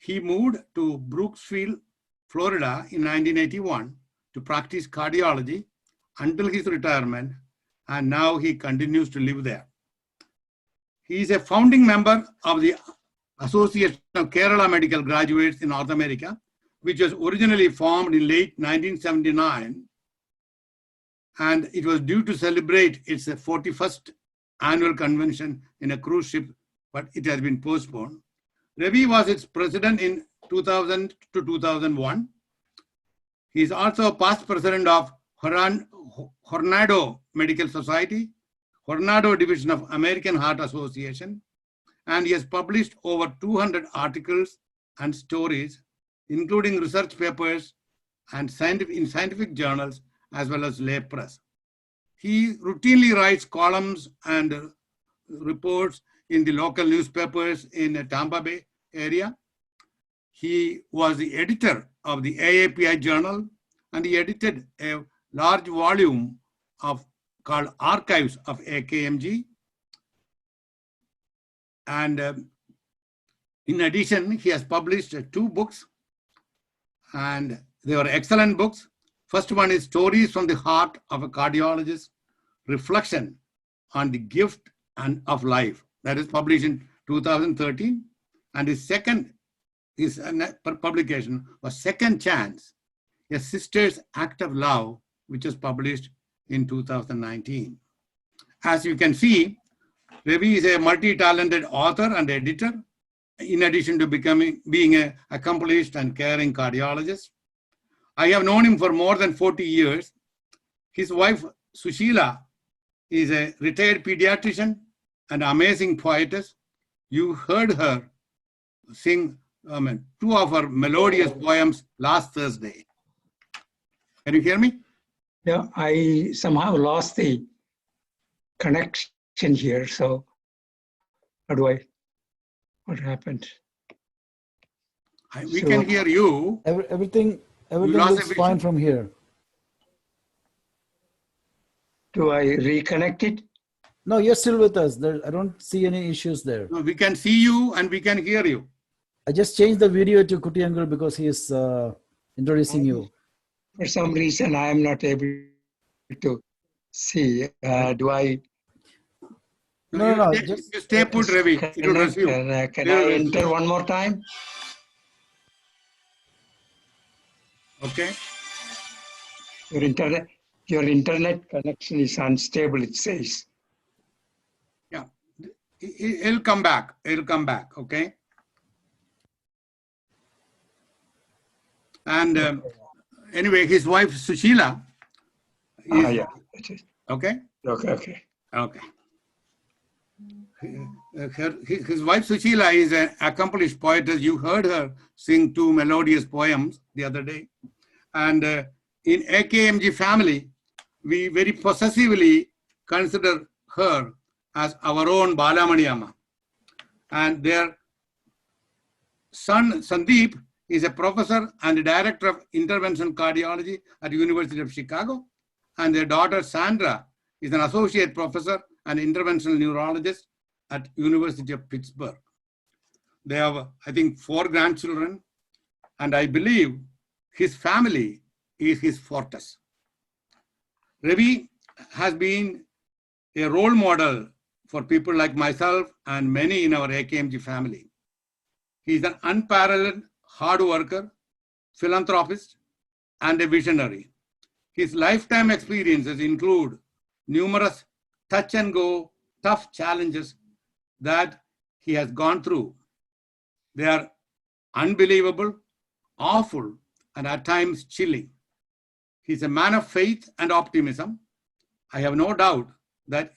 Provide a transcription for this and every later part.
He moved to Brooksville, Florida in 1981 to practice cardiology until his retirement, and now he continues to live there. He is a founding member of the Association of Kerala Medical Graduates in North America, which was originally formed in late 1979, and it was due to celebrate its 41st annual convention in a cruise ship, but it has been postponed. Ravi was its president in 2000 to 2001. He is also a past president of Hornado Medical Society, Hornado Division of American Heart Association, and he has published over 200 articles and stories, including research papers and in scientific journals, as well as lay press. He routinely writes columns and reports in the local newspapers in the Tampa Bay area. He was the editor of the AAPI journal, and he edited a large volume called Archives of AKMG. And in addition, he has published 2 books, and they were excellent books. First one is Stories from the Heart of a Cardiologist, Reflection on the Gift of Life. That is published in 2013. And his publication was Second Chance, A Sister's Act of Love, which was published in 2019. As you can see, Ravi is a multi-talented author and editor, in addition to being an accomplished and caring cardiologist. I have known him for more than 40 years. His wife, Sushila, is a retired pediatrician and amazing poetess. You heard her sing 2 of her melodious poems last Thursday. Can you hear me? Yeah, I somehow lost the connection here. So what happened? We can hear you. Everything looks fine from here. Do I reconnect it? No, you're still with us. I don't see any issues there. No, we can see you and we can hear you. I just changed the video to Kuti Uncle because he is introducing you. For some reason, I am not able to see. Do I? No. You stay put, Ravi. Can I enter one more time? Okay. Your internet connection is unstable, it says. Yeah, it'll come back. It'll come back. Okay. And anyway, his wife Sushila. Yeah. Okay. Okay. His wife Sushila is an accomplished poetess. You heard her sing 2 melodious poems the other day. And in AKMG family, we very possessively consider her as our own Balamani Amma. And their son Sandeep is a professor and director of intervention cardiology at the University of Chicago. And their daughter Sandra is an associate professor and interventional neurologist at University of Pittsburgh. They have, I think, 4 grandchildren, and I believe his family is his fortress. Ravi has been a role model for people like myself and many in our AKMG family. He is an unparalleled hard worker, philanthropist, and a visionary. His lifetime experiences include numerous touch and go, tough challenges that he has gone through. They are unbelievable, awful, and at times chilling. He's a man of faith and optimism. I have no doubt that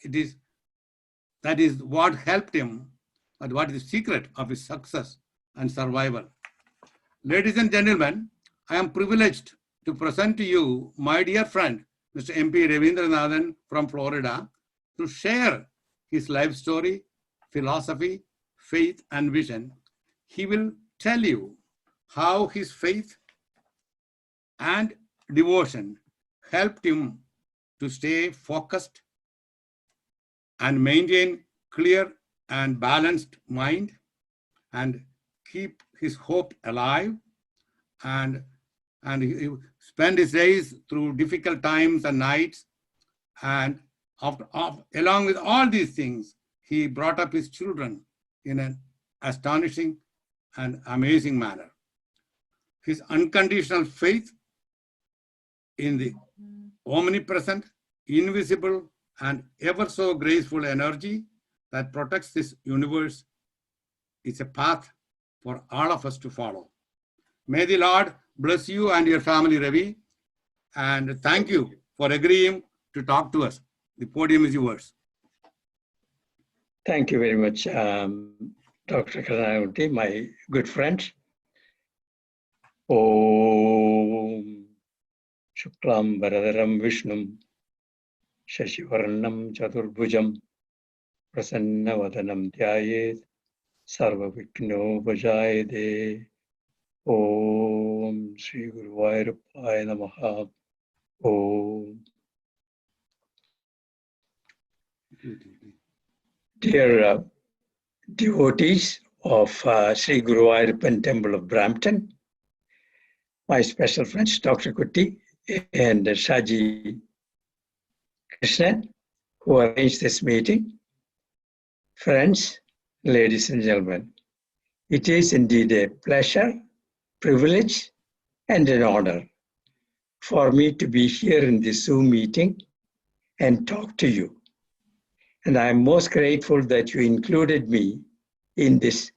that is what helped him, and what is the secret of his success and survival. Ladies and gentlemen, I am privileged to present to you my dear friend, Mr. MP Ravindra Nathan from Florida, to share his life story, philosophy, faith, and vision. He will tell you how his faith and devotion helped him to stay focused and maintain clear and balanced mind, and keep his hope alive, and he spent his days through difficult times and nights. And along with all these things, he brought up his children in an astonishing and amazing manner. His unconditional faith in the omnipresent, invisible, and ever so graceful energy that protects this universe is a path for all of us to follow. May the Lord bless you and your family, Ravi, and thank you for agreeing to talk to us. The podium is yours. Thank you very much, Dr. Karnamurthy, my good friend. Om Shuklam Varadaram Vishnum Shashivarnam Chaturbhujam Prasanna Vadanam Dhyayet Sarva Vikno Vajayade. Om Sri Guru Vairupaya Namaha. Om. Dear devotees of Sri Guru Vairuppan Temple of Brampton, my special friends Dr. Kutty and Shaji Krishnan, who arranged this meeting, friends, ladies and gentlemen, it is indeed a pleasure, privilege, and an honor for me to be here in this Zoom meeting and talk to you. And I am most grateful that you included me in this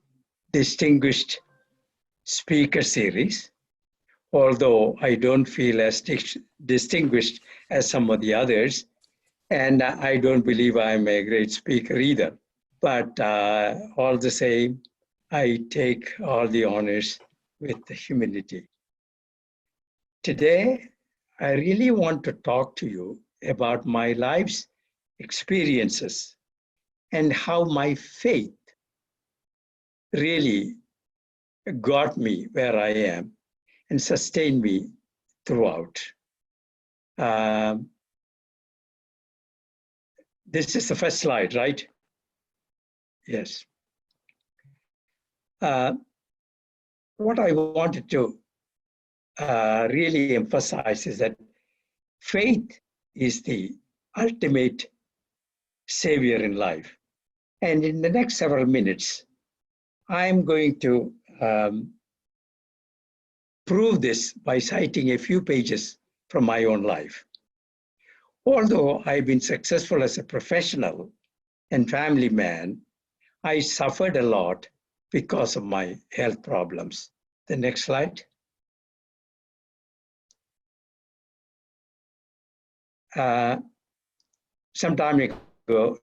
distinguished speaker series, although I don't feel as distinguished as some of the others, and I don't believe I'm a great speaker either. But all the same, I take all the honors with humility. Today, I really want to talk to you about my life's experiences and how my faith really got me where I am and sustained me throughout. This is the first slide, right? Yes. What I wanted to really emphasize is that faith is the ultimate savior in life. And in the next several minutes, I'm going to prove this by citing a few pages from my own life. Although I've been successful as a professional and family man, I suffered a lot because of my health problems. The next slide. Some time ago,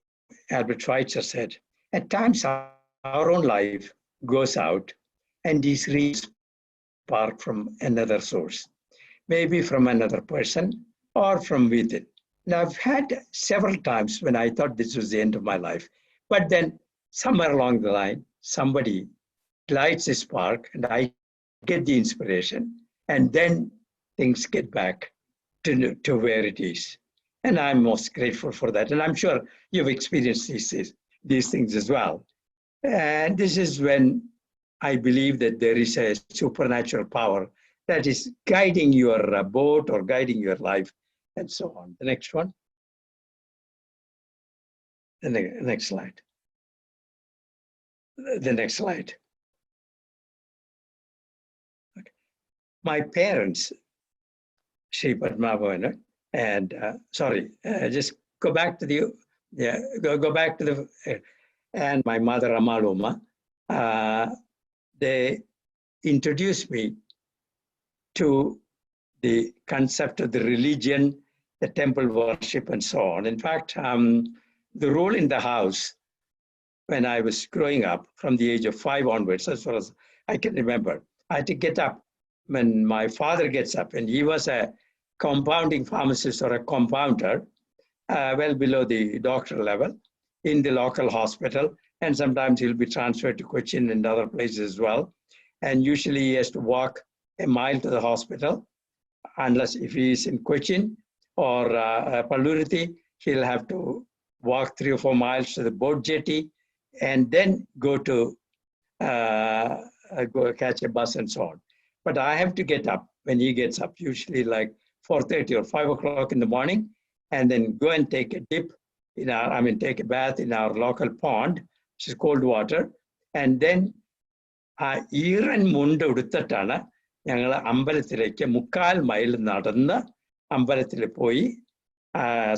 Albert Schweitzer said, at times our own life goes out and is re-sparked from another source, maybe from another person or from within. Now, I've had several times when I thought this was the end of my life, but then somewhere along the line, somebody lights a spark and I get the inspiration, and then things get back to where it is. And I'm most grateful for that. And I'm sure you've experienced these things as well. And this is when I believe that there is a supernatural power that is guiding your boat or guiding your life and so on. The next one. The next slide. The next slide. Okay. My parents, Sri Padmabhavana, and just go back to the, go back to the, and my mother Amaloma, they introduced me to the concept of the religion, the temple worship, and so on. In fact, the rule in the house when I was growing up from the age of 5 onwards, as far as I can remember, I had to get up when my father gets up, and he was a compounding pharmacist or a compounder, well below the doctor level in the local hospital. And sometimes he'll be transferred to Cochin and other places as well. And usually he has to walk a mile to the hospital, unless if he is in Cochin or Pallurthi, he'll have to walk 3 or 4 miles to the boat jetty and then go to go catch a bus and so on. But I have to get up when he gets up, usually like 4:30 or 5 o'clock in the morning, and then go and take a dip take a bath in our local pond, which is cold water. And then ഈറൻ മുണ്ട് ഉടുത്തിട്ടാണ് ഞങ്ങൾ അമ്പലത്തിലേക്ക് 3/4 mile നടന്ന് അമ്പലത്തിൽ പോയി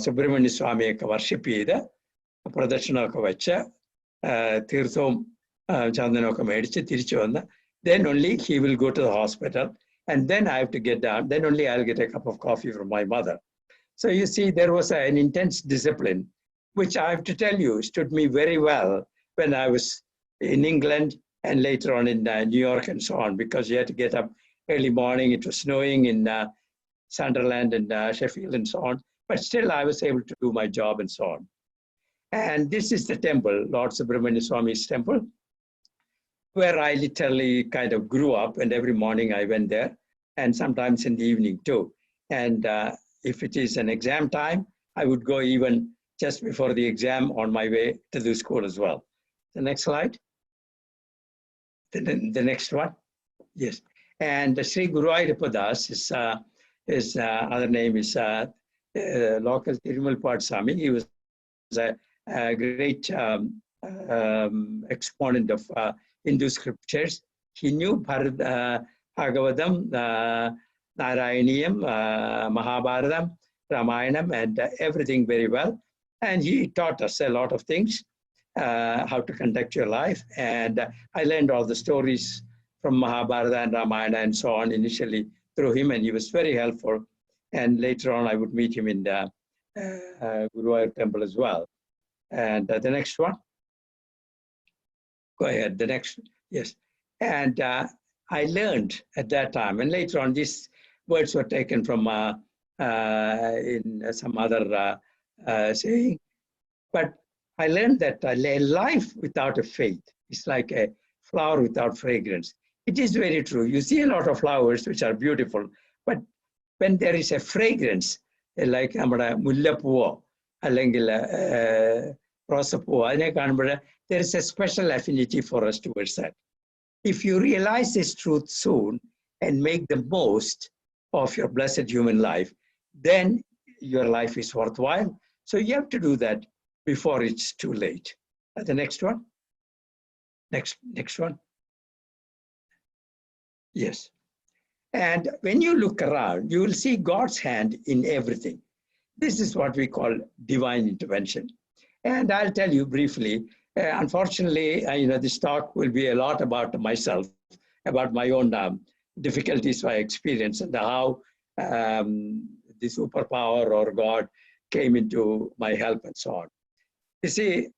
Subrahmanya സ്വാമിയൊക്കെ worship ചെയ്ത് പ്രദക്ഷിണമൊക്കെ വെച്ച് തീർത്ഥവും ചന്ദനമൊക്കെ മേടിച്ച് തിരിച്ചു വന്ന് then only he will go to the hospital, and then I have to get down. Then only I'll get a cup of coffee from my mother. So you see, there was an intense discipline, which I have to tell you stood me very well when I was in England and later on in New York and so on, because you had to get up early morning. It was snowing in Sunderland and Sheffield and so on. But still, I was able to do my job and so on. And this is the temple, Lord Subramania Swami's temple, where I literally kind of grew up, and every morning I went there, and sometimes in the evening too. And if it is an exam time, I would go even just before the exam on my way to the school as well. The next slide. The next one. Yes. And Sri Guru Ayappadas, his other name is local Tirumal Swami. He was a great exponent of Hindu scriptures. He knew Bhagavatam, Narayaniyam, Mahabharatam, Ramayanam, and everything very well. And he taught us a lot of things, how to conduct your life. And I learned all the stories from Mahabharata and Ramayana and so on initially through him, and he was very helpful. And later on, I would meet him in the Guruvayur temple as well. And the next one. Go ahead, the next, yes. And I learned at that time, and later on these words were taken from in some other saying, but I learned that a life without a faith is like a flower without fragrance. It is very true. You see a lot of flowers which are beautiful, but when there is a fragrance, like mullapuvo, allengil rosapuvo, there is a special affinity for us towards that. If you realize this truth soon and make the most of your blessed human life, then your life is worthwhile. So you have to do that before it's too late. The next one. Next one. Yes. And when you look around, you will see God's hand in everything. This is what we call divine intervention. And I'll tell you briefly, unfortunately, this talk will be a lot about myself, about my own difficulties I experienced and how the superpower or God came into my help and so on. You see,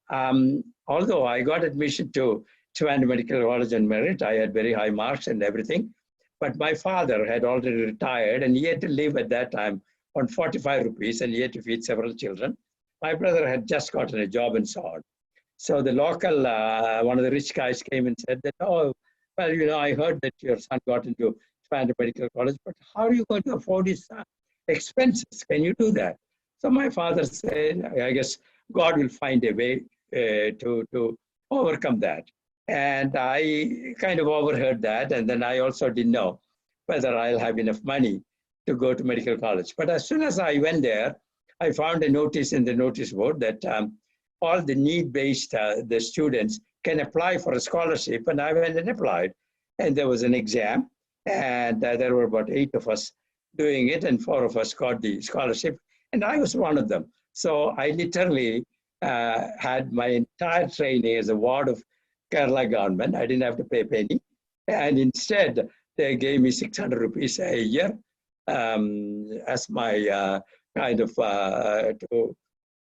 although I got admission to Trivandrum Medical College and Merit, I had very high marks and everything, but my father had already retired and he had to live at that time on 45 rupees and he had to feed several children. My brother had just gotten a job and so on. So the local, one of the rich guys came and said that, oh, well, I heard that your son got into Trivandrum Medical College, but how are you going to afford his expenses? Can you do that? So my father said, I guess God will find a way to overcome that. And I kind of overheard that. And then I also didn't know whether I'll have enough money to go to medical college. But as soon as I went there, I found a notice in the notice board that all the need-based the students can apply for a scholarship. And I went and applied. And there was an exam. And there were about 8 of us doing it. And 4 of us got the scholarship. And I was one of them. So I literally had my entire training as a ward of Kerala government. I didn't have to pay a penny. And instead, they gave me 600 rupees a year as my kind of to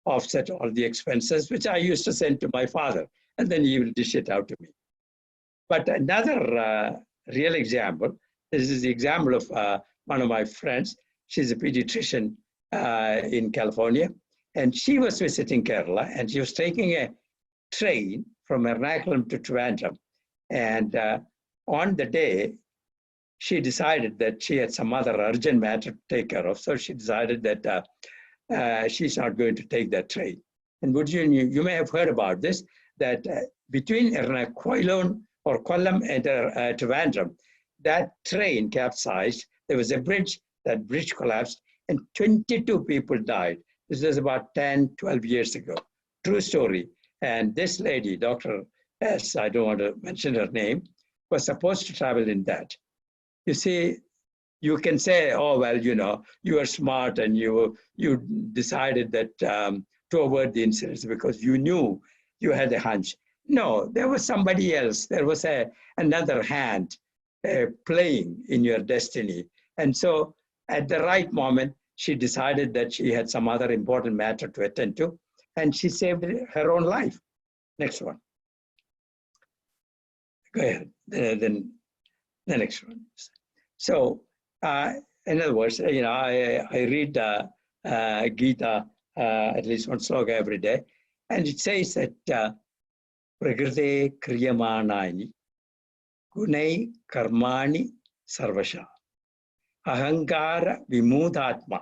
offset all the expenses, which I used to send to my father. And then he will dish it out to me. But another real example, this is the example of one of my friends. She's a pediatrician in California. And she was visiting Kerala and she was taking a train from Ernakulam to Trivandrum. And on the day, she decided that she had some other urgent matter to take care of. So she decided that she's not going to take that train. And you may have heard about this, that between Ernakulam or Kollam and Trivandrum, that train capsized. There was a bridge, that bridge collapsed, and 22 people died. This was about 10, 12 years ago. True story. And this lady, Dr. S, I don't want to mention her name, was supposed to travel in that. You see, you can say, oh, well, you know, you are smart and you decided that to avoid the incidents because you knew, you had a hunch. No, there was somebody else. There was another hand playing in your destiny. And so at the right moment, she decided that she had some other important matter to attend to, and she saved her own life. Next one. Go ahead. Then the next one. So, in other words, you know, I read Gita at least one sloka every day, and it says that Prakrite Kriyamanani Gunai Karmani Sarvasha Ahankara Vimudhatma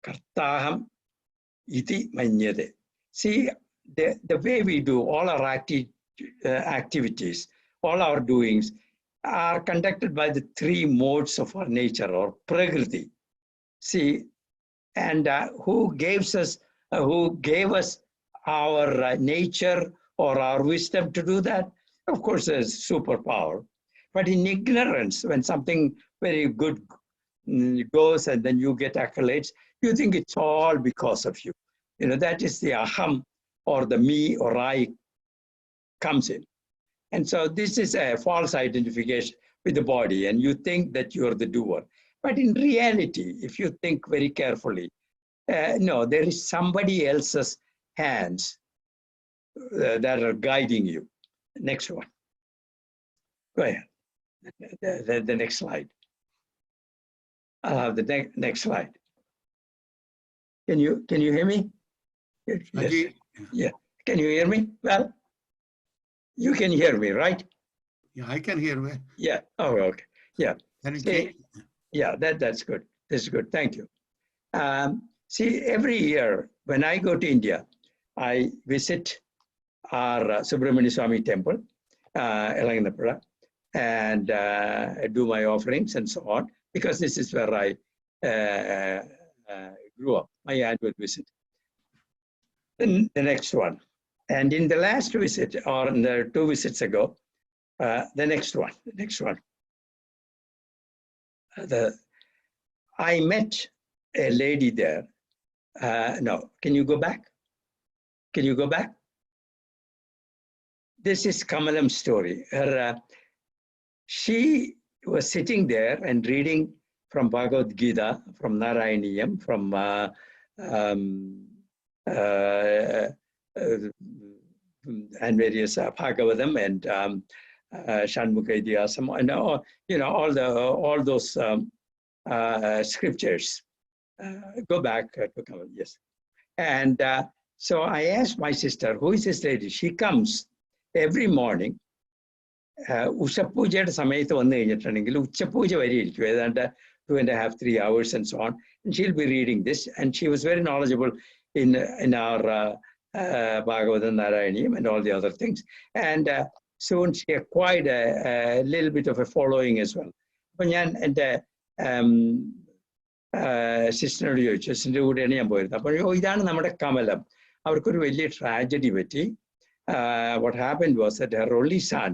Kartaham Iti Manyade. See, the way we do all our activities, all our doings are conducted by the three modes of our nature or Prakriti. See, and who gave us our nature or our wisdom to do that? Of course, there's superpower. But in ignorance, when something very good goes and then you get accolades, you think it's all because of you. You know, that is the aham or the me or I comes in. And so this is a false identification with the body, and you think that you're the doer. But in reality, if you think very carefully, no, there is somebody else's hands that are guiding you. Next one. Go ahead. The next slide. I'll have the next slide. Can you hear me? Yes. Yeah. Can you hear me? Well, you can hear me, right? Yeah, I can hear me. Yeah. Oh, okay. Yeah. Can you See, yeah, that's good. That's good. Thank you. See, every year when I go to India, I visit our Subramanya Swami temple, Elanganapuram, and do my offerings and so on, because this is where I grew up, my annual visit. Then the next one. And in the last visit, or in the 2 visits ago, the next one. I met a lady there. No, can you go back? Can you go back? This is Kamalam's story. She was sitting there and reading from Bhagavad Gita, from Narayaniyam, from and various Bhagavatam and Shanmukha Idihasam, and all those scriptures. Go back to Kamal, yes. And so I asked my sister, who is this lady? She comes every morning. Ushapujayude samayathu vannu kayinjittunengil uchapuja variyirikkum edanda 2.5, 3 hours and so on, and she'll be reading this, and she was very knowledgeable in our Bhagavatam, Narayaniyam, and all the other things, and soon she acquired a little bit of a following as well. Appo njan ente സിസ്റ്ററിനോട് ചോദിച്ചു, സിസ്റ്ററിന്റെ കൂടെയാണ് ഞാൻ പോയിരുന്നത്. അപ്പോൾ ഇതാണ് നമ്മുടെ കമലം. അവർക്കൊരു വലിയ tragedy പറ്റി. What happened was that her only son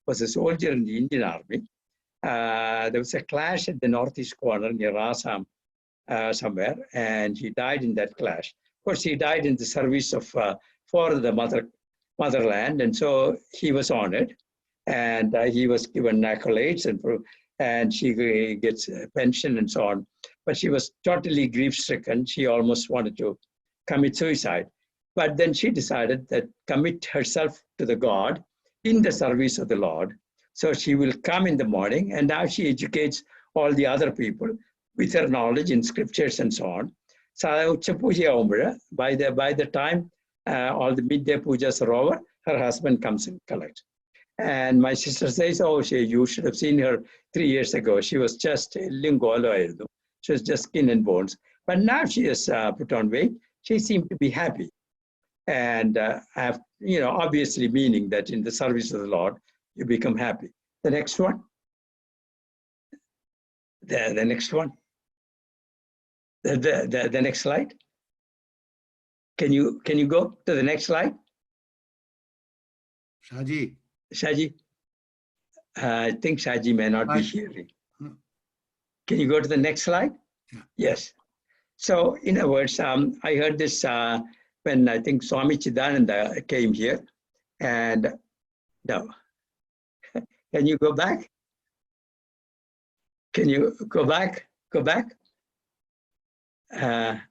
was a soldier in the Indian Army. There was a clash at the northeast corner near Assam somewhere, and he died in that clash. Of course, he died in the service of for the motherland, and so he was honored, and he was given accolades, and she gets a pension and so on. But she was totally grief-stricken. She almost wanted to commit suicide. But then she decided that commit herself to the God in the service of the Lord. So she will come in the morning, and now she educates all the other people with her knowledge in scriptures and so on. So by the time all the midday pujas are over, her husband comes and collects. And my sister says, oh, you should have seen her 3 years ago. She was just lingolo. She was just skin and bones. But now she has put on weight. She seemed to be happy. And obviously meaning that in the service of the Lord, you become happy. The next one. The next one. The next slide. Can you go to the next slide? Shaji. Shaji, I think Shaji may not be hearing. Can you go to the next slide? Yeah. Yes. So in other words, I heard this when I think Swami Chidananda came here, and no. Can you go back? Can you go back? Go back? I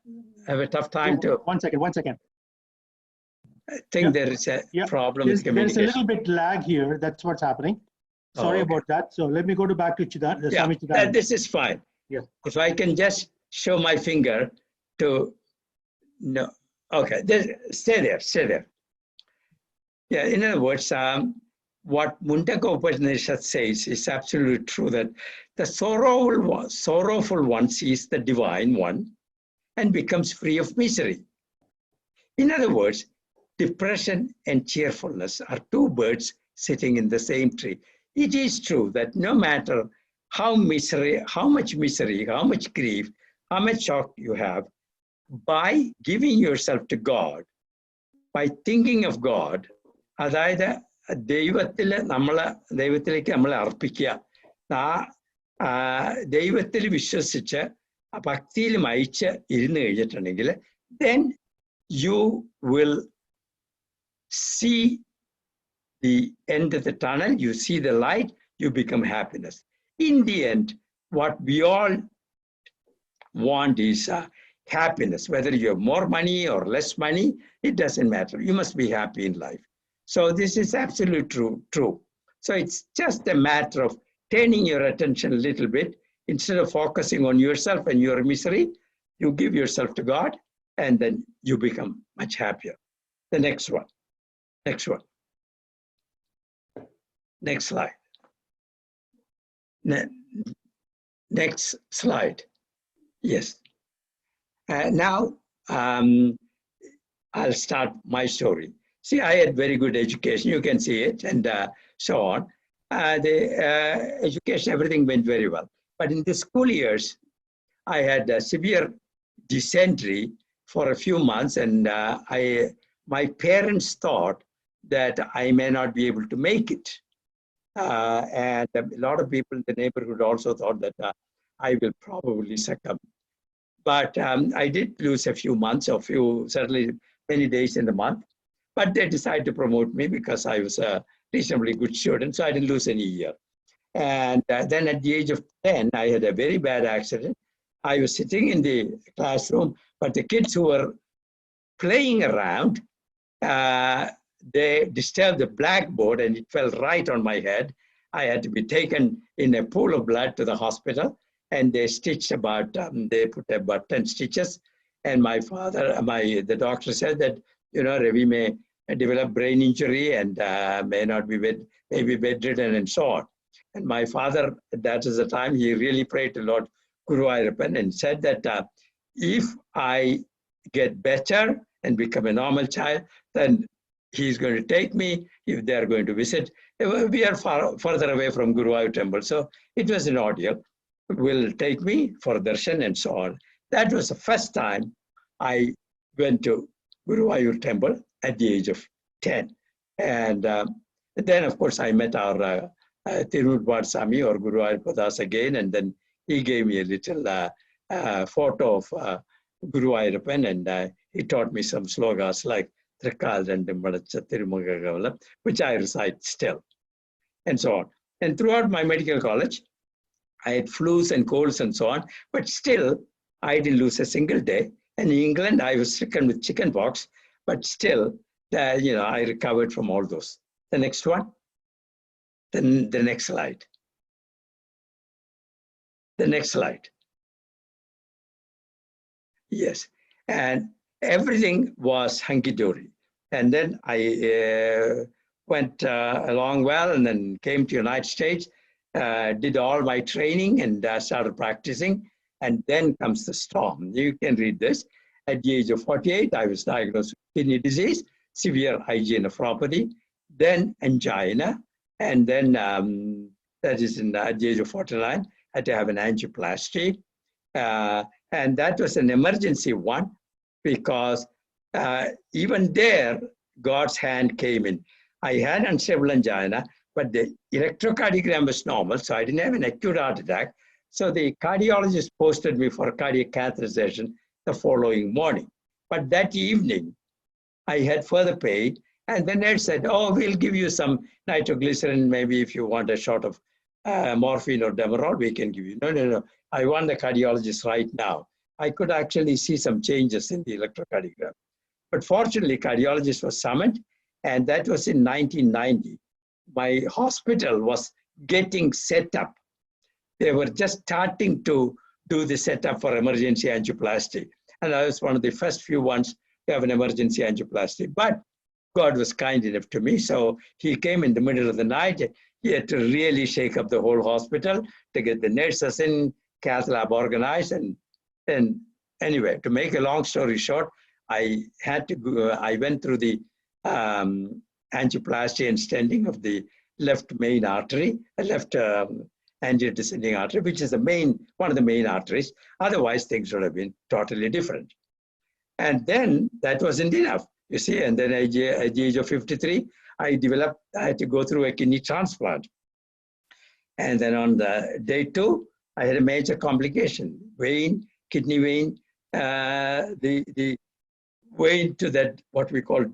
have a tough time to. One second. I think there is a problem with communication. There's a little bit lag here. That's what's happening. Sorry about that. So let me go back to Swami Chidananda. This is fine. Yeah. If I can just show my finger to, no, okay, stay there. Yeah, in other words, what Mundaka Upanishad says is absolutely true, that the sorrowful one sees the divine one and becomes free of misery. In other words, depression and cheerfulness are two birds sitting in the same tree. It is true that no matter how much misery, how much grief, how much shock you have, by giving yourself to God, by thinking of God, അതായത് ദൈവത്തിലേക്ക് നമ്മളെ അർപ്പിക്കുക, ദൈവത്തിൽ വിശ്വസിച്ച് ഭക്തിയിൽ മയിച്ച് ഇരുന്ന് കഴിഞ്ഞിട്ടുണ്ടെങ്കിൽ, then you will see the end of the tunnel, you see the light, you become happiness. In the end, what we all want is happiness. Whether you have more money or less money, it doesn't matter. You must be happy in life. So this is absolutely true. So it's just a matter of turning your attention a little bit. Instead of focusing on yourself and your misery, you give yourself to God, and then you become much happier. The next one. Next slide. Next slide. Yes. Now, I'll start my story. See, I had very good education. You can see it, and so on. The education, everything went very well. But in the school years, I had a severe dysentery for a few months, and my parents thought that I may not be able to make it. And a lot of people in the neighborhood also thought that I will probably succumb. But I did lose a few months, certainly many days in the month. But they decided to promote me because I was a reasonably good student, so I didn't lose any year. And then at the age of 10, I had a very bad accident. I was sitting in the classroom, but the kids who were playing around, they disturbed the blackboard and it fell right on my head. I had to be taken in a pool of blood to the hospital, and they stitched they put about 10 stitches. And the doctor said that, Ravi may develop brain injury and may not be maybe bedridden and so on. And my father, that is the time, he really prayed to Lord Guru Ayyappan and said that if I get better and become a normal child, then he's going to take me if they're going to visit. We are further away from Guru Ayyappan temple, so it was an ordeal. Will take me for darshan and so on. That was the first time I went to Guru Ayyappan temple at the age of 10. And then, of course, I met our Tiruvadvar Swami or Guru Ayyappadas again, and then he gave me a little photo of Guru Ayyappan, and he taught me some slogas like which I recite still, and so on. And throughout my medical college, I had flus and colds and so on, but still, I didn't lose a single day. And in England, I was stricken with chicken pox, but still, I recovered from all those. The next one. Then the next slide. The next slide. Yes. And everything was hunky-dory. And then I went along well, and then came to United States, did all my training and started practicing. And then comes the storm. You can read this. At the age of 48, I was diagnosed with kidney disease, severe IgA nephropathy, then angina, And then that is at the age of 49, had to have an angioplasty. And that was an emergency one because even there, God's hand came in. I had unstable angina, but the electrocardiogram was normal, so I didn't have an acute heart attack. So the cardiologist posted me for cardiac catheterization the following morning. But that evening, I had further pain, and the nurse said, oh, we'll give you some nitroglycerin, maybe if you want a shot of morphine or Demerol, we can give you. No. I want the cardiologist right now. I could actually see some changes in the electrocardiogram. But fortunately, cardiologist was summoned, and that was in 1990. My hospital was getting set up. They were just starting to do the setup for emergency angioplasty. And I was one of the first few ones to have an emergency angioplasty. But God was kind enough to me. So he came in the middle of the night. He had to really shake up the whole hospital to get the nurses in, cath lab organized. And anyway, to make a long story short, I had to go, I went through the angioplasty and stenting of the left main artery, left angiodescending artery, which is the main, one of the main arteries. Otherwise, things would have been totally different. And then that wasn't enough, you see. And then at the age of 53, I had to go through a kidney transplant. And then on the day 2, I had a major complication, vein, kidney vein, the vein to that, what we call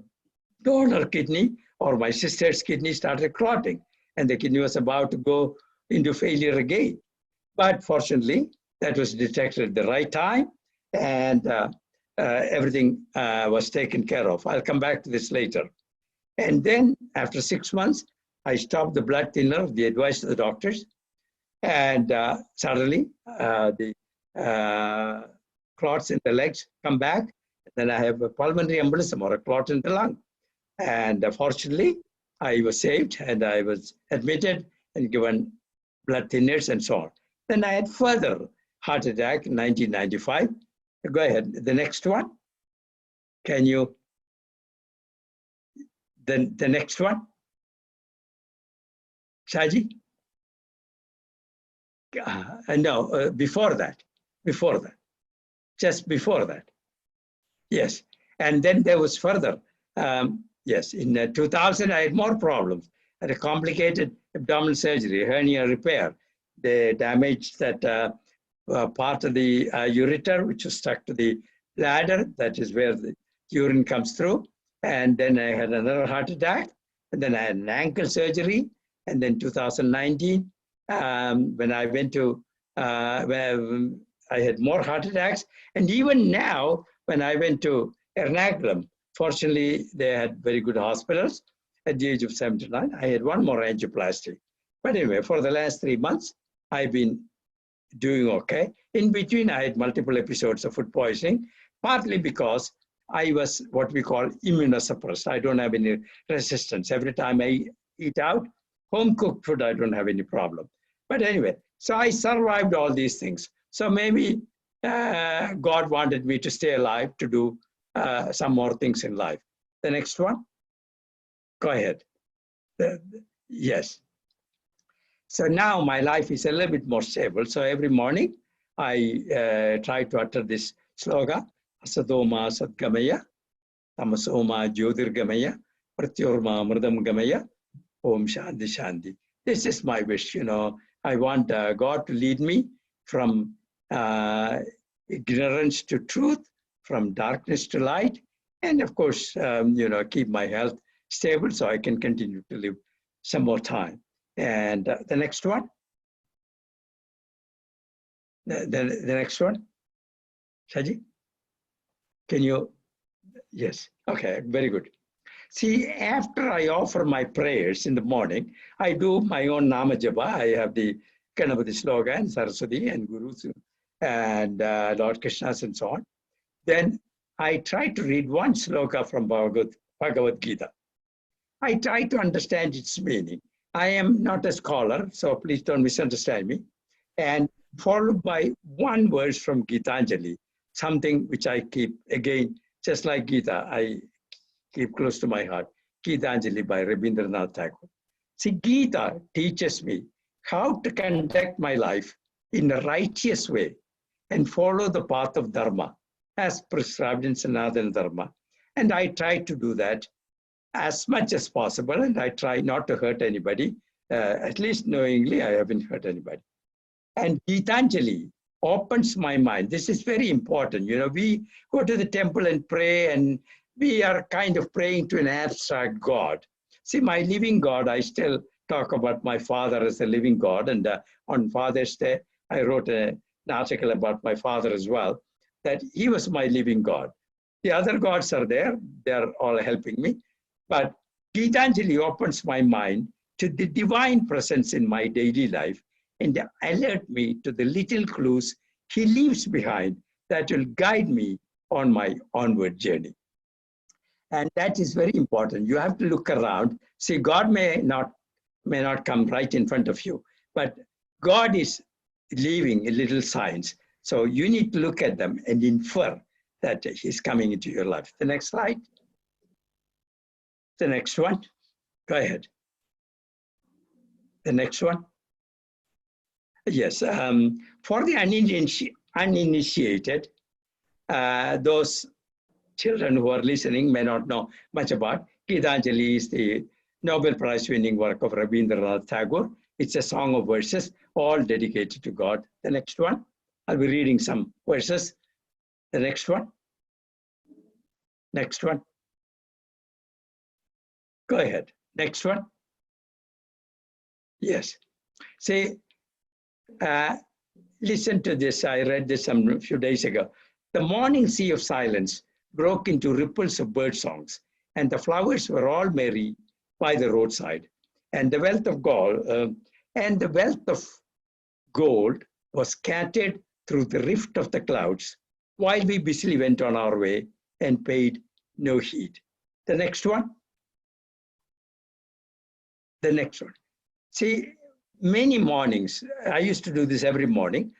donor kidney, or my sister's kidney started clotting, and the kidney was about to go into failure again. But fortunately, that was detected at the right time, and everything was taken care of. I'll come back to this later. And then after 6 months, I stopped the blood thinner, the advice of the doctors, and suddenly the clots in the legs come back. Then I have a pulmonary embolism or a clot in the lung. And fortunately, I was saved and I was admitted and given blood thinners and so on. Then I had further heart attack in 1995. Go ahead, the next one. Can you, then the next one? Shaji? No, before that, just before that. Yes, and then there was further. Yes, in 2000, I had more problems. I had a complicated abdominal surgery, hernia repair. They damaged that part of the ureter, which was stuck to the bladder. That is where the urine comes through. And then I had another heart attack. And then I had an ankle surgery. And then 2019, when I went to, where I had more heart attacks. And even now, when I went to Ernakulam, fortunately, they had very good hospitals. At the age of 79, I had one more angioplasty. But anyway, for the last 3 months, I've been doing okay. In between, I had multiple episodes of food poisoning, partly because I was what we call immunosuppressed. I don't have any resistance. Every time I eat out, home-cooked food, I don't have any problem. But anyway, so I survived all these things. So maybe God wanted me to stay alive to do some more things in life. The next one. Go ahead. Yes. So now my life is a little bit more stable. So every morning I try to utter this slogan, Asadoma Sadgamaya, Tamasoma Jyotirgamaya, Pratyorma Mridam Gamaya, Om Shanti Shanti. This is my wish, you know. I want God to lead me from ignorance to truth, from darkness to light, and of course, you know, keep my health stable so I can continue to live some more time. And the next one. The next one. Shaji, can you? Yes. Okay. Very good. See, after I offer my prayers in the morning, I do my own Nama Japa. I have the Ganapati slogan, Saraswati and Guru and Lord Krishna's and so on. Then I try to read one sloka from Bhagavad Gita. I try to understand its meaning. I am not a scholar, so please don't misunderstand me. And followed by one verse from Gitanjali, something which I keep, again, just like Gita, I keep close to my heart. Gitanjali by Ravindra Nathan. See, Gita teaches me how to conduct my life in a righteous way and follow the path of Dharma as prescribed in Sanatana Dharma. And I try to do that as much as possible, and I try not to hurt anybody. At least knowingly, I haven't hurt anybody. And Gitanjali opens my mind. This is very important. You know, we go to the temple and pray, and we are kind of praying to an abstract God. See, my living God, I still talk about my father as a living God. And on Father's Day, I wrote an article about my father as well, that he was my living God. The other gods are there. They're all helping me. But Gitanjali opens my mind to the divine presence in my daily life and alert me to the little clues he leaves behind that will guide me on my onward journey. And that is very important. You have to look around. See, God may not come right in front of you, but God is leaving little signs. So you need to look at them and infer that he's coming into your life. The next slide. The next one. Go ahead. The next one. Yes. For the uninitiated, those children who are listening may not know much about. Gitanjali is the Nobel Prize winning work of Ravindra Nathan Tagore. It's a song of verses, all dedicated to God. The next one. I'll be reading some verses. The next one. Next one. Go ahead. Next one. Yes. See, listen to this. I read this a few days ago. The morning sea of silence broke into ripples of bird songs, and the flowers were all merry by the roadside. And the wealth of gold was scattered through the rift of the clouds, while we busily went on our way and paid no heed. The next one. The next one. See, many mornings, I used to do this every morning.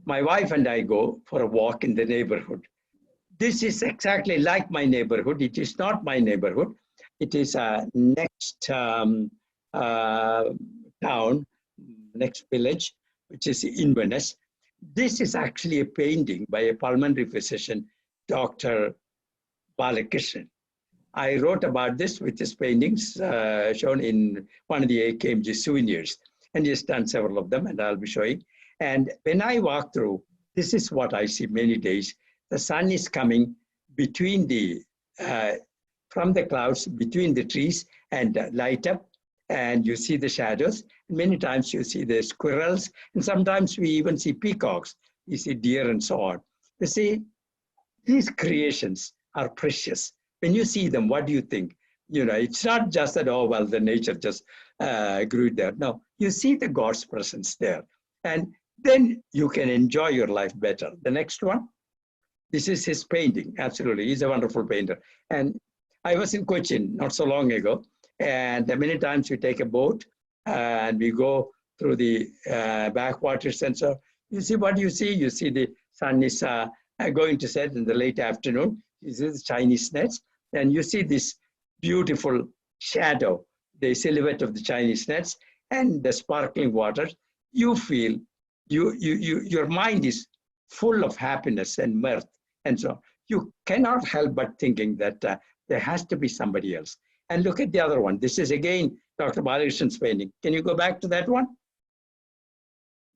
My wife and I go for a walk in the neighborhood. This is exactly like my neighborhood. It is not my neighborhood. It is next town, next village, which is Inverness. This is actually a painting by a pulmonary physician, Dr. Balakrishnan. I wrote about this with his paintings shown in one of the AKMG souvenirs. And he has done several of them, and I'll be showing. And when I walk through, this is what I see many days. The sun is coming between the, from the clouds, between the trees, and light up. And you see the shadows. Many times you see the squirrels, and sometimes we even see peacocks. You see deer and so on. You see, these creations are precious. When you see them, what do you think? You know, it's not just that, oh, well, the nature just grew there. No, you see the God's presence there. And then you can enjoy your life better. The next one. This is his painting. Absolutely. He's a wonderful painter. And I was in Cochin not so long ago. And many times we take a boat and we go through the backwaters. And so you see what you see. You see the sun is going to set in the late afternoon. You see the Chinese nets. And you see this beautiful shadow, the silhouette of the Chinese nets and the sparkling water. You feel, your mind is full of happiness and mirth. And so you cannot help but thinking that there has to be somebody else. And look at the other one. This is again Dr. Balakrishnan's painting. Can you go back to that one?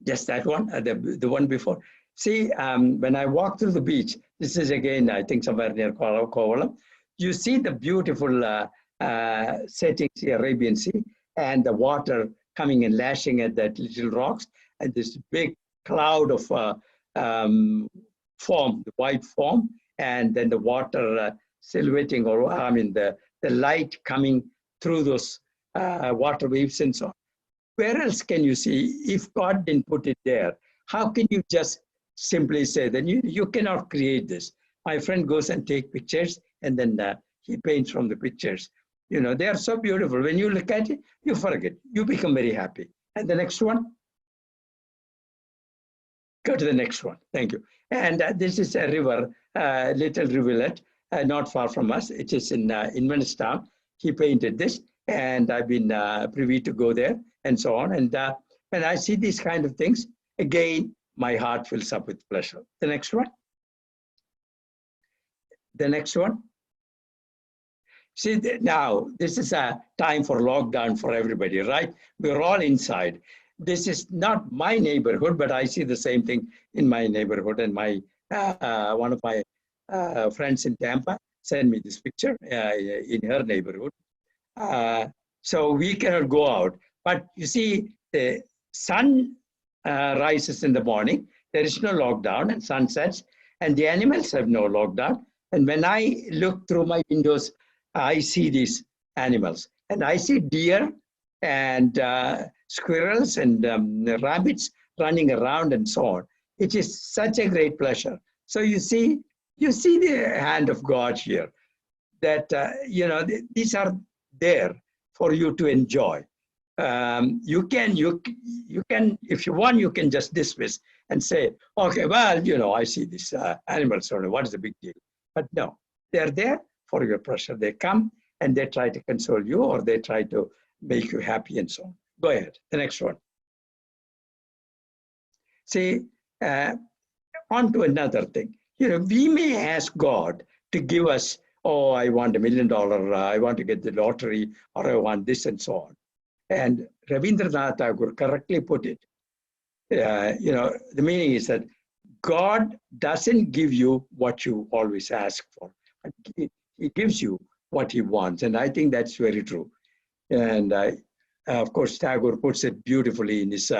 Just that one, the one before. See, when I walk through the beach, this is again, I think somewhere near Kovalam, you see the beautiful settings, the Arabian Sea, and the water coming and lashing at that little rocks, and this big cloud of foam, the white foam, and then the water silhouetting, or I mean the light coming through those water waves and so on. Where else can you see, if God didn't put it there, how can you just simply say that you cannot create this? My friend goes and take pictures, and then he paints from the pictures. You know, they are so beautiful. When you look at it, you forget. You become very happy. And the next one. Go to the next one. Thank you. And this is a river, little rivulet, not far from us. It is in Inverness town. He painted this. and I've been privy to go there and so on. And when I see these kind of things, again, my heart fills up with pleasure. The next one. The next one. See, now this is a time for lockdown for everybody, right? We're all inside. This is not my neighborhood, but I see the same thing in my neighborhood. And my one of my friends in Tampa sent me this picture in her neighborhood. So we cannot go out. But you see, the sun rises in the morning. There is no lockdown, and sun sets, and the animals have no lockdown. And when I look through my windows, I see these animals, and I see deer and squirrels and rabbits running around and so on. It is such a great pleasure. So you see the hand of God here, that these are there for you to enjoy. You can, if you want, you can just dismiss and say, okay, well, I see these animals, so what is the big deal? But no, they're there for your pleasure. They come and they try to console you, or they try to make you happy and so on. Go ahead, the next one. See, on to another thing. We may ask God to give us, oh, I want $1 million, I want to get the lottery, or I want this and so on. And Ravindra Nathan correctly put it. The meaning is that God doesn't give you what you always ask for. He gives you what he wants. And I think that's very true. And of course, Tagore puts it beautifully in his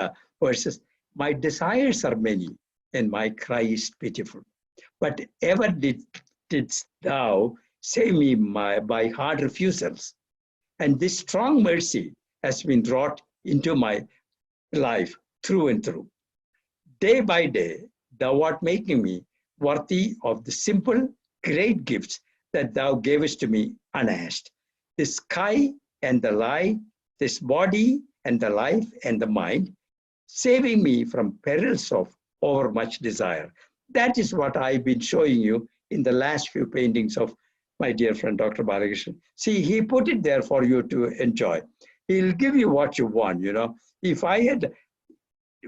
verses. My desires are many, and my cry is pitiful. But ever didst thou save me by hard refusals. And this strong mercy has been wrought into my life through and through. Day by day, thou art making me worthy of the simple, great gifts that thou gavest to me unasked. The sky and the lie, this body and the life and the mind, saving me from perils of overmuch desire. That is what I've been showing you in the last few paintings of my dear friend, Dr. Balakrishnan. See, he put it there for you to enjoy. He'll give you what you want,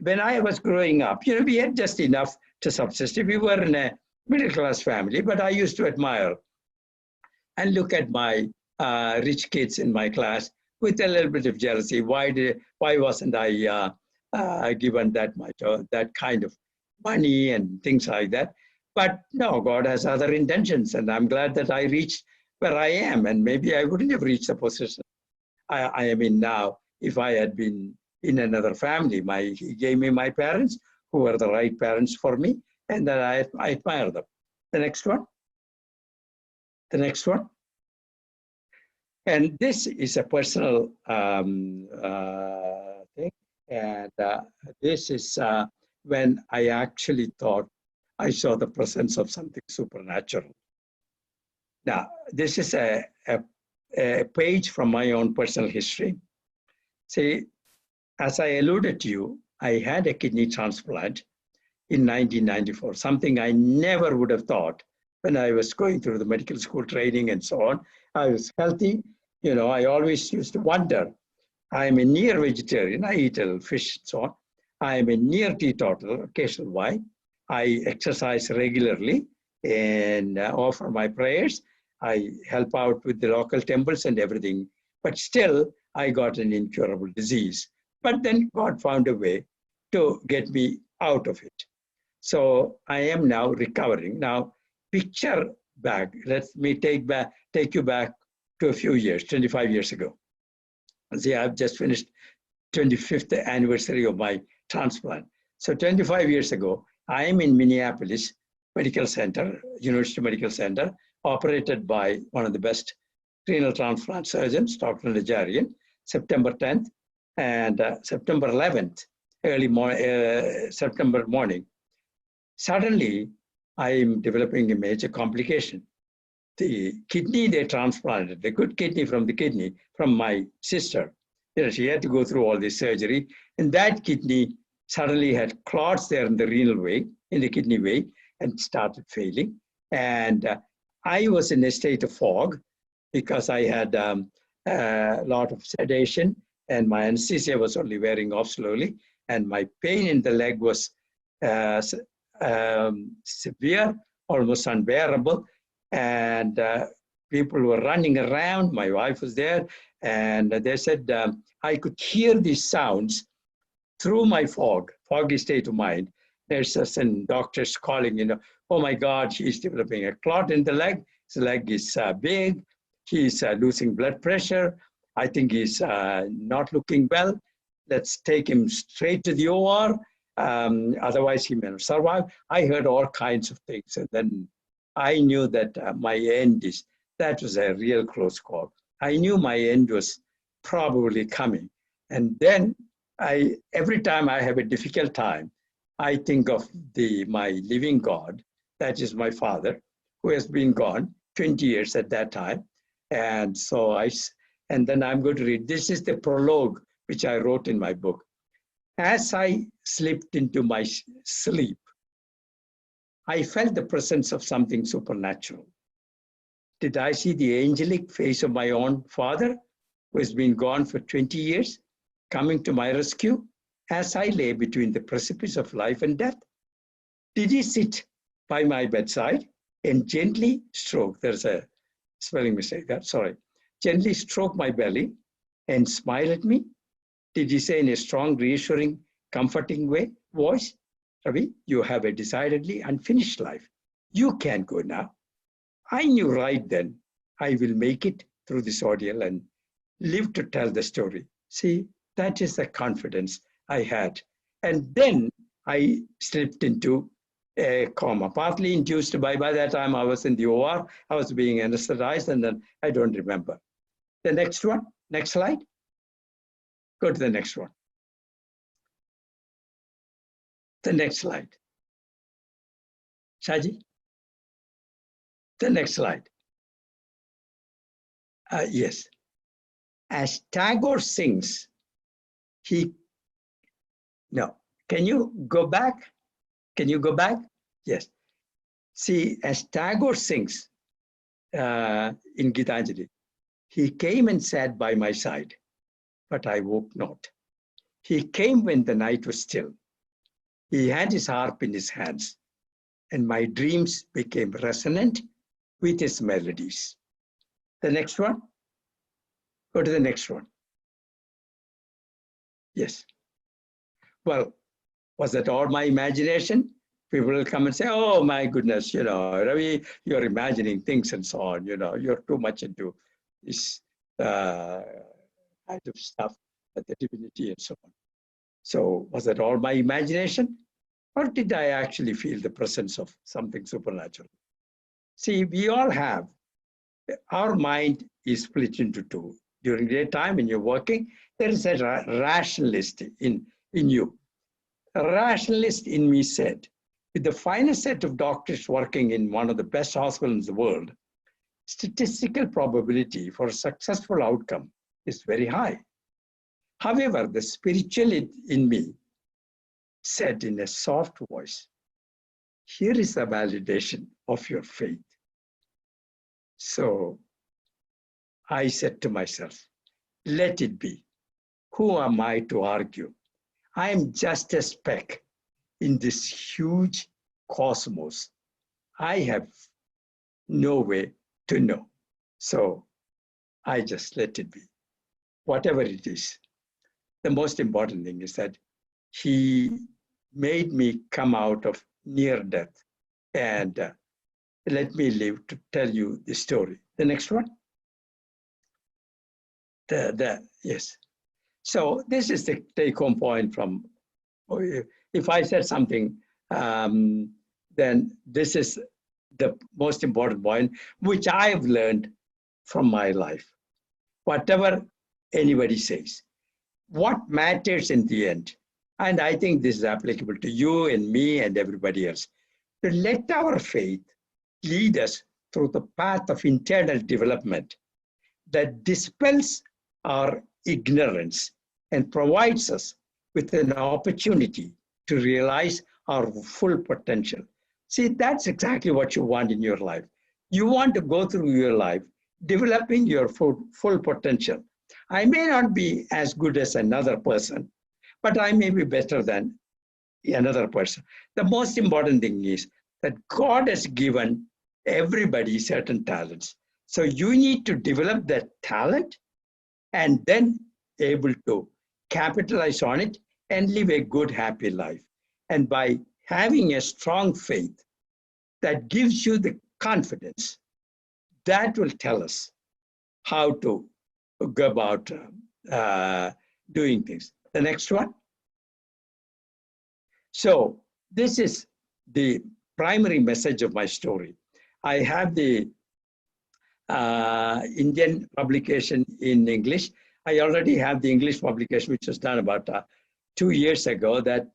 when I was growing up, we had just enough to subsist. We were in a middle-class family, but I used to admire and look at my rich kids in my class with a little bit of jealousy. Why wasn't I given that much, that kind of money and things like that? But no, God has other intentions, and I'm glad that I reached where I am, and maybe I wouldn't have reached the position I am in now if I had been in another family. He gave me my parents, who were the right parents for me, and that I admire them. The next one. The next one. And this is a personal thing. And this is when I actually thought I saw the presence of something supernatural. Now, this is a page from my own personal history. See, as I alluded to you, I had a kidney transplant in 1994, something I never would have thought when I was going through the medical school training and so on. I was healthy. I always used to wonder. I am a near vegetarian. I eat a little fish and so on. I am a near teetotal, occasional wine. I exercise regularly and offer my prayers. I help out with the local temples and everything. But still, I got an incurable disease. But then God found a way to get me out of it. So I am now recovering. Now, picture back. Let me take you back to a few years, 25 years ago. See, I've just finished 25th anniversary of my transplant. So 25 years ago, I am in Minneapolis Medical Center, University Medical Center, operated by one of the best renal transplant surgeons, Dr. Najarian, September 10th and September 11th, September morning. Suddenly, I am developing a major complication. The kidney they transplanted, the good kidney from my sister. She had to go through all this surgery, and that kidney suddenly had clots there in the renal way, in the kidney way, and started failing. And I was in a state of fog because I had a lot of sedation, and my anesthesia was only wearing off slowly, and my pain in the leg was severe, almost unbearable, and people were running around. My wife was there, and they said I could hear these sounds through my foggy state of mind. There's some doctors calling, oh my God, he's developing a clot in the leg. His leg is big. He's losing blood pressure. I think he's not looking well. Let's take him straight to the OR. Otherwise, he may not survive. I heard all kinds of things. And then I knew that my end that was a real close call. I knew my end was probably coming. And then every time I have a difficult time, I think of my living God, that is my father, who has been gone 20 years at that time. And so and then I'm going to read, this is the prologue which I wrote in my book. As I slipped into my sleep, I felt the presence of something supernatural. Did I see the angelic face of my own father, who has been gone for 20 years, coming to my rescue as I lay between the precipice of life and death? Did he sit by my bedside and gently stroke, there's a spelling mistake there, sorry, gently stroke my belly and smile at me? Did he say in a strong, reassuring, comforting voice, Ravi, you have a decidedly unfinished life. You can go now. I knew right then I will make it through this ordeal and live to tell the story. See, that is the confidence I had. And then I slipped into a coma, partly induced by that time I was in the OR, I was being anesthetized, and then I don't remember. The next one, next slide. Go to the next one. The next slide. Shaji? The next slide. Yes. As Tagore sings, no, can you go back? Can you go back? Yes. See, as Tagore sings in Gitanjali, he came and sat by my side, but I woke not. He came when the night was still. He had his harp in his hands, and my dreams became resonant with his melodies. The next one. Go to the next one. Yes. Well, was that all my imagination? People will come and say, oh my goodness, Ravi, you're imagining things and so on, you're too much into this kind of stuff, the divinity and so on. So was that all my imagination? Or did I actually feel the presence of something supernatural? See, we all have, our mind is split into two. During the time when you're working, there is a rationalist in you. A rationalist in me said, with the finest set of doctors working in one of the best hospitals in the world, statistical probability for a successful outcome is very high. However, the spiritual in me said in a soft voice, here is the validation of your faith. So I said to myself, let it be. Who am I to argue? I am just a speck in this huge cosmos. I have no way to know. So I just let it be. Whatever it is. The most important thing is that he made me come out of near death and let me live to tell you the story. The next one. Yes. So this is the take-home point from, if I said something, then this is the most important point, which I have learned from my life. Whatever anybody says, what matters in the end, and I think this is applicable to you and me and everybody else, to let our faith lead us through the path of internal development that dispels our ignorance and provides us with an opportunity to realize our full potential. See, that's exactly what you want in your life. You want to go through your life developing your full potential. I may not be as good as another person, but I may be better than another person. The most important thing is that God has given everybody certain talents. So you need to develop that talent and then able to capitalize on it and live a good, happy life. And by having a strong faith that gives you the confidence, that will tell us how to go about doing things. The next one. So this is the primary message of my story. I have the Indian publication in English. I already have the English publication, which was done about 2 years ago. That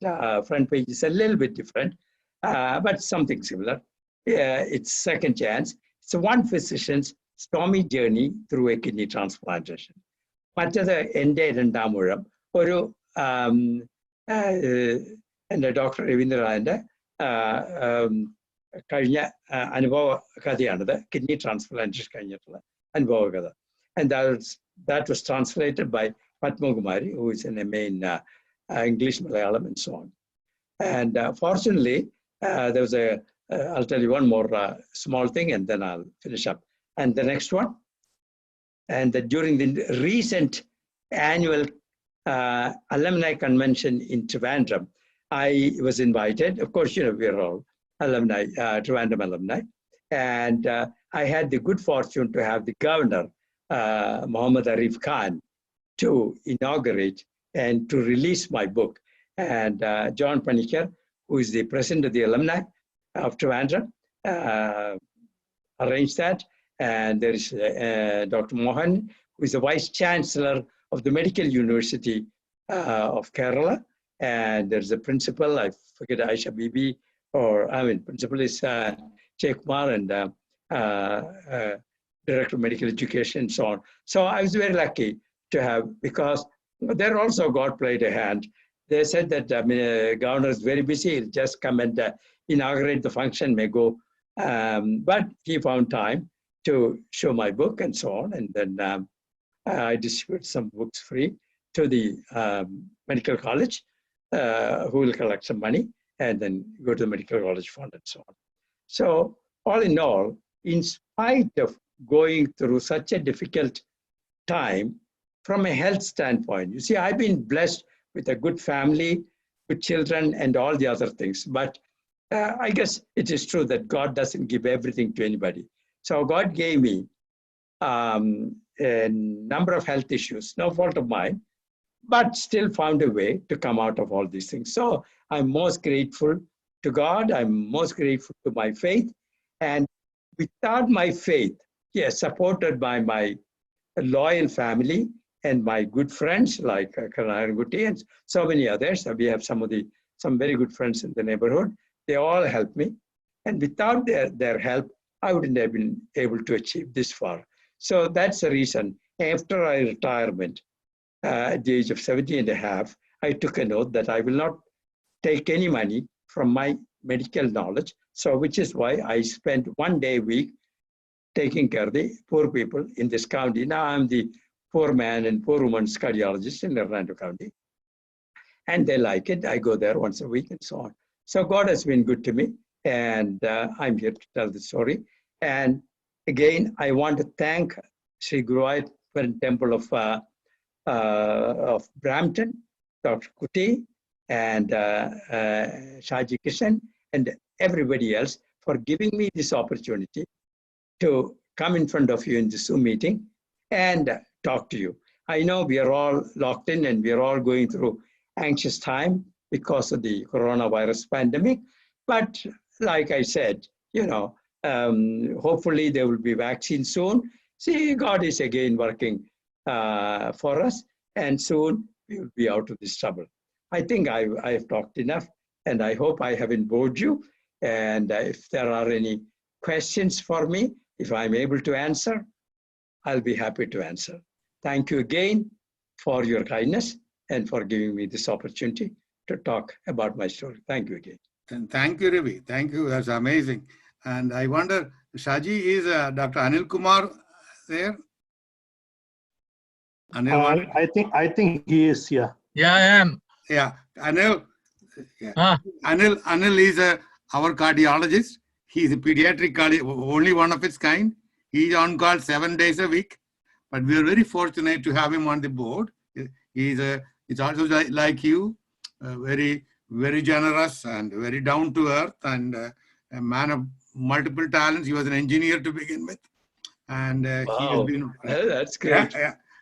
front page is a little bit different, but something similar. It's Second Chance. It's one physician's stormy journey through a kidney transplantation. മറ്റത് എൻ്റെ രണ്ടാം ഊഴം ഒരു എൻ്റെ doctor രവീന്ദ്രനാഥൻ്റെ കഴിഞ്ഞ അനുഭവ കഥയാണിത് kidney transplantation കഴിഞ്ഞിട്ടുള്ള അനുഭവ കഥ and that was translated by Padma Kumari, who is an MA in English, Malayalam and so on. And fortunately there was I'll tell you one more small thing and then I'll finish up. And the next one, and during the recent annual alumni convention in Trivandrum, I was invited. Of course, you know, we're all alumni, Trivandrum alumni. And I had the good fortune to have the governor, Muhammad Arif Khan, to inaugurate and to release my book. And John Panikkar, who is the president of the alumni of Trivandrum, arranged that. And there is Dr. Mohan, who is the vice chancellor of the Medical University of Kerala. And there's a principal, I forget, Aisha Bibi, principal is Jay Kumar, and director of medical education and so on. So I was very lucky to have, because there also God played a hand. They said that governor is very busy, he'll just come and inaugurate the function, may go. But he found time to show my book and so on. And then I distribute some books free to the medical college, who will collect some money and then go to the medical college fund and so on. So all in all, in spite of going through such a difficult time from a health standpoint, you see, I've been blessed with a good family, good children and all the other things. But I guess it is true that God doesn't give everything to anybody. So God gave me a number of health issues, no fault of mine, but still found a way to come out of all these things. So I'm most grateful to God. I'm most grateful to my faith. And without my faith, yes, supported by my loyal family and my good friends like Karnaran Gutti and so many others, we have some very good friends in the neighborhood. They all helped me. And without their help, I wouldn't have been able to achieve this far. So that's the reason. After my retirement, at the age of 70 and a half, I took a note that I will not take any money from my medical knowledge. So which is why I spent 1 day a week taking care of the poor people in this county. Now I'm the poor man and poor woman's cardiologist in Hernando County. And they like it. I go there once a week and so on. So God has been good to me. And I'm here to tell the story. And again, I want to thank Sri Guruvayur Temple of Brampton, Dr. Kuti, and Shaji Kishan, and everybody else for giving me this opportunity to come in front of you in this Zoom meeting and talk to you. I know we are all locked in and we are all going through anxious time because of the coronavirus pandemic. But like I said, you know, hopefully there will be vaccine soon. See, God is again working for us, and soon we will be out of this trouble. I think I've talked enough, and I hope I haven't bored you. And if there are any questions for me, if I'm able to answer, I'll be happy to answer. Thank you again for your kindness and for giving me this opportunity to talk about my story. Thank you again. And thank you, Ravi. Thank you. That's amazing. And I wonder, Shaji, is Dr. Anil Kumar there? Anil, I think he is here. Yeah, I am. yeah, Anil. Yeah. Ah. Anil is our cardiologist. He's a pediatric only one of its kind. He's on call 7 days a week, but we are very fortunate to have him on the board. He's also like you, very generous and very down to earth, and a man of multiple talents. He was an engineer to begin with, and he has been. That's great.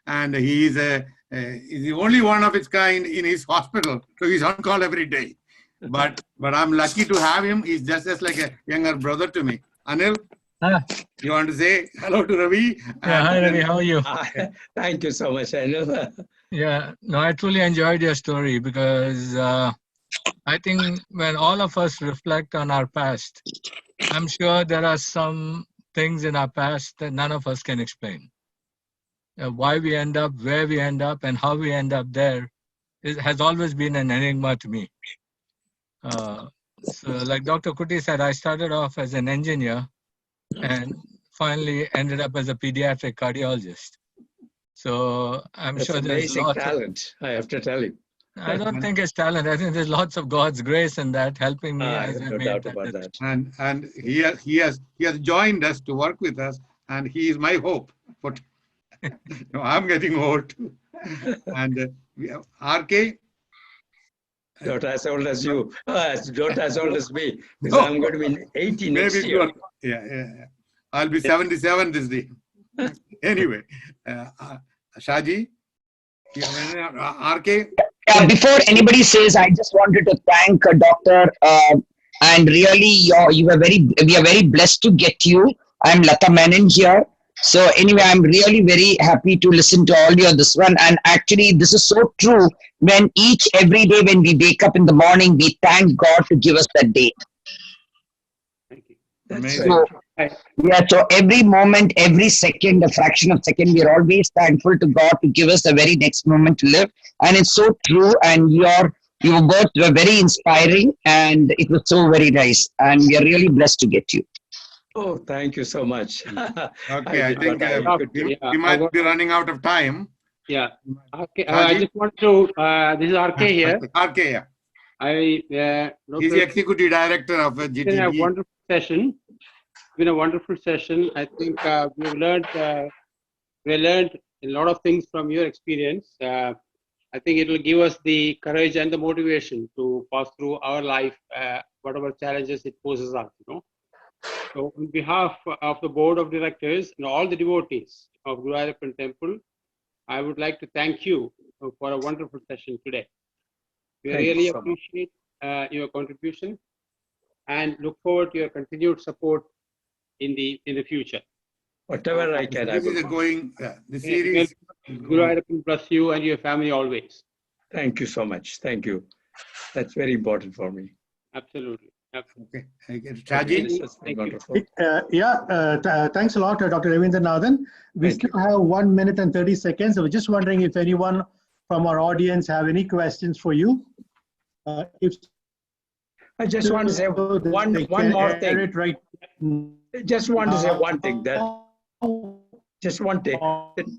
And he is the only one of its kind in his hospital, so he's on call every day. But I'm lucky to have him. He's just like a younger brother to me. Anil, you want to say hello to Ravi? Yeah, hi Ravi, how are you? Thank you so much, Anil. Yeah, no, I truly enjoyed your story because I think when all of us reflect on our past, I'm sure there are some things in our past that none of us can explain. Why we end up where we end up and how we end up there has always been an enigma to me. So like Dr. Kuti said, I started off as an engineer and finally ended up as a pediatric cardiologist. So I'm That's sure there's amazing lots talent, I have to tell you. I don't think it's talent. I think there's lots of God's grace in that helping me I as have I no made doubt that about decision. that. And he has joined us to work with us, and he is my hope. For no, I'm getting old too. And we have RK. Not as old as you, not as old as me, because No. I'm going to be 80 next Maybe year. yeah. I'll be 77 this day. Anyway, Shaji, RK. Before anybody says, I just wanted to thank Doctor, and really, we are very blessed to get you. I'm Lata Menon here. So anyway, I'm really very happy to listen to all your this one. And actually, this is so true. When every day when we wake up in the morning, we thank God to give us that day. Thank you. That's Amazing. So, yeah, so every moment, every second, a fraction of second, we are always thankful to God to give us the very next moment to live. And it's so true. And your words were very inspiring, and it was so very nice. And we are really blessed to get you. Oh, thank you so much. Okay, I did think what I could do. we might be running out of time. Yeah. Okay. Shaji? I just want to. This is RK here. RK, yeah. He's He's the executive director of It's been a GTB. wonderful session. It's been a wonderful session. I think we learned a lot of things from your experience. I think it will give us the courage and the motivation to pass through our life, whatever challenges it poses us. So, on behalf of the board of directors and all the devotees of Guru Ayappan Temple, I would like to thank you for a wonderful session today. We Thank you really so much. appreciate your contribution and look forward to your continued support in the future. Whatever I can, I This is will. going, the series. Guru Ayappan bless you and your family always. Thank you so much. Thank you. That's very important for me. Absolutely. Okay. This Shaji, has been wonderful. Thanks a lot, Dr. Ravindra Nathan. We Thank still have 1 minute and 30 seconds. I was just wondering if anyone from our audience have any questions for you. If I just want to say so, they one can more air thing. it right Just want to say one thing that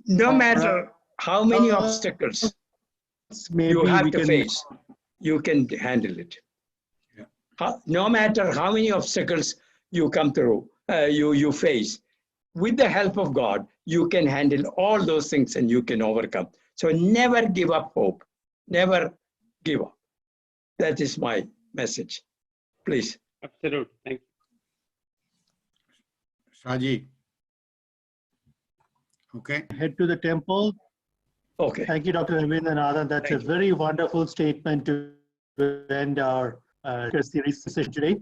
no matter how many obstacles maybe you have we to can face, you can handle it. No matter how many obstacles you come through, you face, with the help of God, you can handle all those things and you can overcome. So never give up hope. Never give up. That is my message. Please. Absolutely. Thank you. Shaji. Okay. head to the temple. Okay. Thank you, Dr. Ravindra Nathan. That's Thank a you. very wonderful statement to end our series session today.